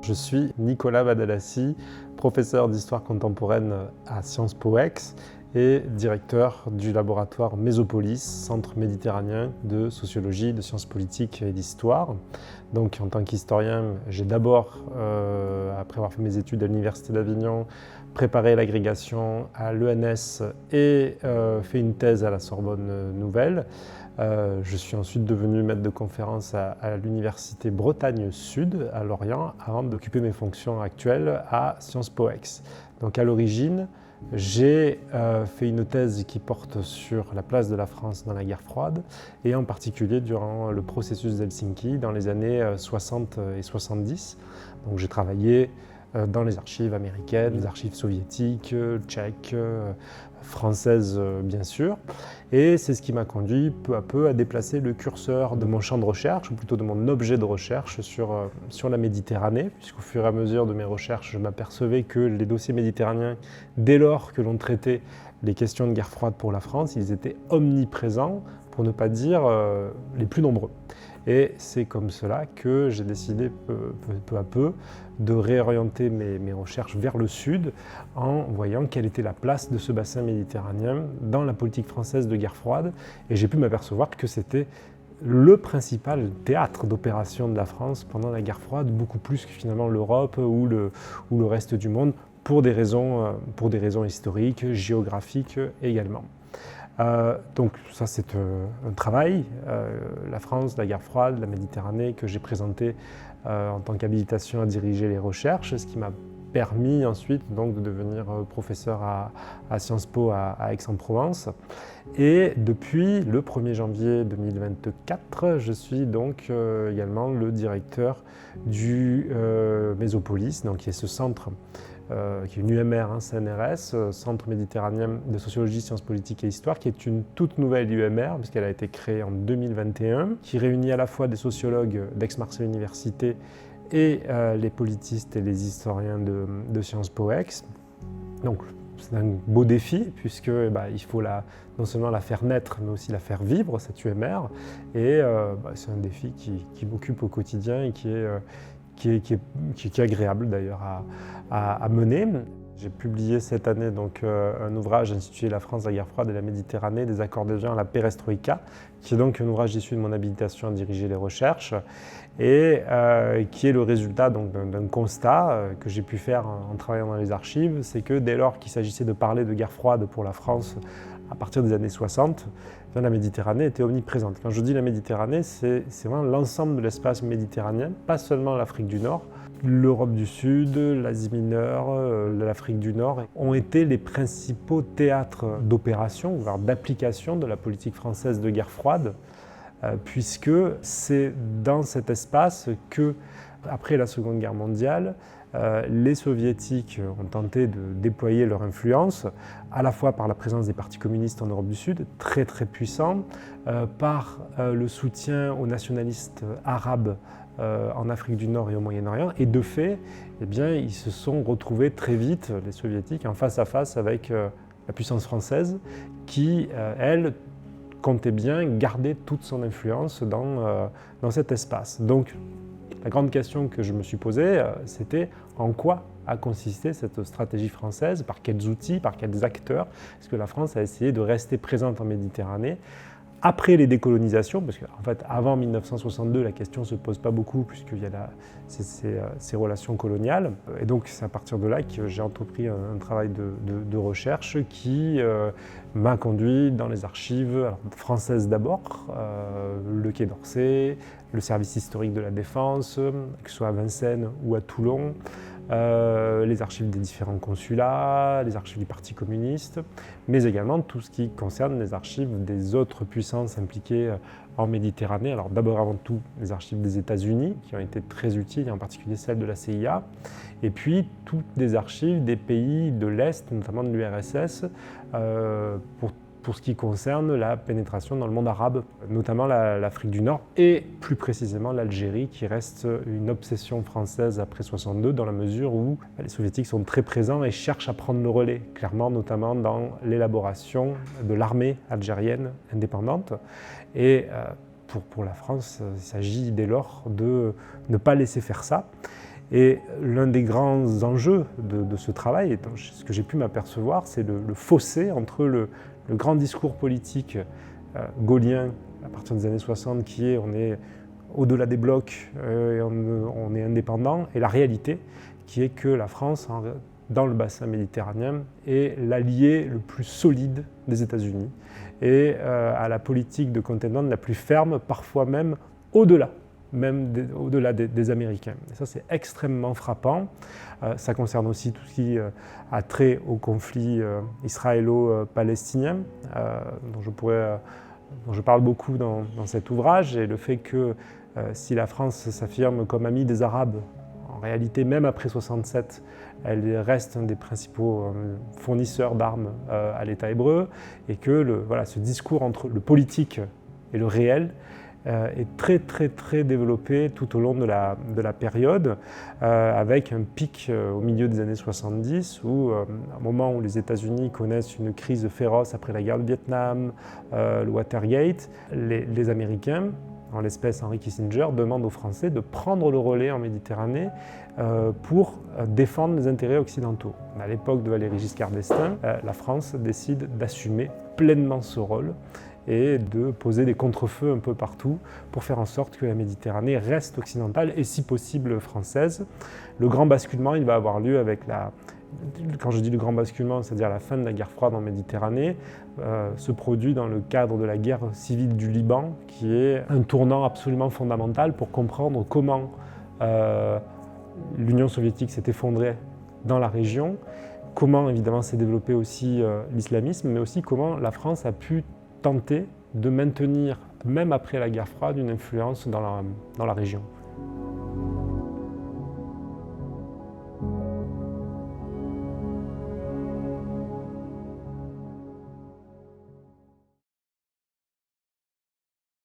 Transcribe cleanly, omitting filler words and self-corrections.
Je suis Nicolas Badalassi, professeur d'histoire contemporaine à Sciences Po Aix et directeur du laboratoire Mésopolis, centre méditerranéen de sociologie, de sciences politiques et d'histoire. Donc en tant qu'historien, j'ai d'abord, après avoir fait mes études à l'Université d'Avignon, préparé l'agrégation à l'ENS et fait une thèse à la Sorbonne Nouvelle. Je suis ensuite devenu maître de conférence à l'Université Bretagne Sud, à Lorient, avant d'occuper mes fonctions actuelles à Sciences Po Aix. Donc à l'origine, j'ai fait une thèse qui porte sur la place de la France dans la guerre froide, et en particulier durant le processus d'Helsinki dans les années 60 et 70. Donc j'ai travaillé dans les archives américaines, les archives soviétiques, tchèques, françaises bien sûr. Et c'est ce qui m'a conduit peu à peu à déplacer le curseur de mon champ de recherche, ou plutôt de mon objet de recherche sur la Méditerranée, puisqu'au fur et à mesure de mes recherches, je m'apercevais que les dossiers méditerranéens, dès lors que l'on traitait les questions de guerre froide pour la France, ils étaient omniprésents, pour ne pas dire les plus nombreux. Et c'est comme cela que j'ai décidé peu à peu de réorienter mes recherches vers le sud en voyant quelle était la place de ce bassin méditerranéen dans la politique française de guerre froide. Et j'ai pu m'apercevoir que c'était le principal théâtre d'opération de la France pendant la guerre froide, beaucoup plus que finalement l'Europe ou le reste du monde, pour des raisons historiques, géographiques également. Donc ça c'est un travail, la France, la guerre froide, la Méditerranée, que j'ai présenté en tant qu'habilitation à diriger les recherches, ce qui m'a permis ensuite donc de devenir professeur à Sciences Po à Aix-en-Provence. Et depuis le 1er janvier 2024, je suis donc également le directeur du Mésopolis, donc qui est ce centre qui est une UMR, CNRS, Centre méditerranéen de sociologie, sciences politiques et histoire, qui est une toute nouvelle UMR, puisqu'elle a été créée en 2021, qui réunit à la fois des sociologues d'Aix-Marseille Université et les politistes et les historiens de Sciences Po Aix. Donc c'est un beau défi, puisque il faut non seulement la faire naître, mais aussi la faire vivre, cette UMR. Et c'est un défi qui m'occupe au quotidien et qui est agréable d'ailleurs à mener. J'ai publié cette année donc, un ouvrage intitulé « La France, la guerre froide et la Méditerranée, des accords d'Évian à la Perestroïka », qui est donc un ouvrage issu de mon habilitation à diriger les recherches et qui est le résultat d'un constat que j'ai pu faire en travaillant dans les archives. C'est que dès lors qu'il s'agissait de parler de guerre froide pour la France à partir des années 60, la Méditerranée était omniprésente. Quand je dis la Méditerranée, c'est vraiment l'ensemble de l'espace méditerranéen, pas seulement l'Afrique du Nord. L'Europe du Sud, l'Asie mineure, l'Afrique du Nord ont été les principaux théâtres d'opération, voire d'application de la politique française de guerre froide, puisque c'est dans cet espace que, après la Seconde Guerre mondiale, les soviétiques ont tenté de déployer leur influence, à la fois par la présence des partis communistes en Europe du Sud, très très puissants, par le soutien aux nationalistes arabes en Afrique du Nord et au Moyen-Orient, et de fait, ils se sont retrouvés très vite, les soviétiques, en face à face avec la puissance française, qui, elle, comptait bien garder toute son influence dans cet espace. Donc, la grande question que je me suis posée, c'était en quoi a consisté cette stratégie française, par quels outils, par quels acteurs est-ce que la France a essayé de rester présente en Méditerranée après les décolonisations, parce qu'en fait, avant 1962, la question ne se pose pas beaucoup, puisqu'il y a ces relations coloniales. Et donc, c'est à partir de là que j'ai entrepris un travail de recherche qui m'a conduit dans les archives françaises d'abord, le Quai d'Orsay, le service historique de la Défense, que ce soit à Vincennes ou à Toulon, les archives des différents consulats, les archives du Parti communiste, mais également tout ce qui concerne les archives des autres puissances impliquées en Méditerranée. Alors d'abord avant tout les archives des États-Unis qui ont été très utiles, et en particulier celles de la CIA, et puis toutes les archives des pays de l'Est, notamment de l'URSS, pour ce qui concerne la pénétration dans le monde arabe, notamment l'Afrique du Nord et plus précisément l'Algérie, qui reste une obsession française après 1962, dans la mesure où les soviétiques sont très présents et cherchent à prendre le relais, clairement, notamment dans l'élaboration de l'armée algérienne indépendante. Et pour la France, il s'agit dès lors de ne pas laisser faire ça. Et l'un des grands enjeux de ce travail, et ce que j'ai pu m'apercevoir, c'est le fossé entre le grand discours politique gaullien à partir des années 60 qui est on est au-delà des blocs, et on est indépendant, et la réalité qui est que la France, dans le bassin méditerranéen, est l'allié le plus solide des États-Unis et à la politique de containment la plus ferme, parfois même au-delà des Américains. Et ça, c'est extrêmement frappant. Ça concerne aussi tout ce qui a trait au conflit israélo-palestinien, dont je parle beaucoup dans cet ouvrage, et le fait que si la France s'affirme comme amie des Arabes, en réalité, même après 1967, elle reste un des principaux fournisseurs d'armes à l'État hébreu, et que ce discours entre le politique et le réel est très très très développé tout au long de la période, avec un pic au milieu des années 70, où au moment où les États-Unis connaissent une crise féroce après la guerre du Vietnam, le Watergate, les Américains, en l'espèce Henry Kissinger, demandent aux Français de prendre le relais en Méditerranée pour défendre les intérêts occidentaux. À l'époque de Valéry Giscard d'Estaing, la France décide d'assumer pleinement ce rôle et de poser des contre-feux un peu partout pour faire en sorte que la Méditerranée reste occidentale et si possible française. Le grand basculement, il va avoir lieu avec quand je dis le grand basculement, c'est-à-dire la fin de la guerre froide en Méditerranée, se produit dans le cadre de la guerre civile du Liban, qui est un tournant absolument fondamental pour comprendre comment l'Union soviétique s'est effondrée dans la région, comment évidemment s'est développé aussi l'islamisme, mais aussi comment la France a pu tenter de maintenir, même après la guerre froide, une influence dans la région.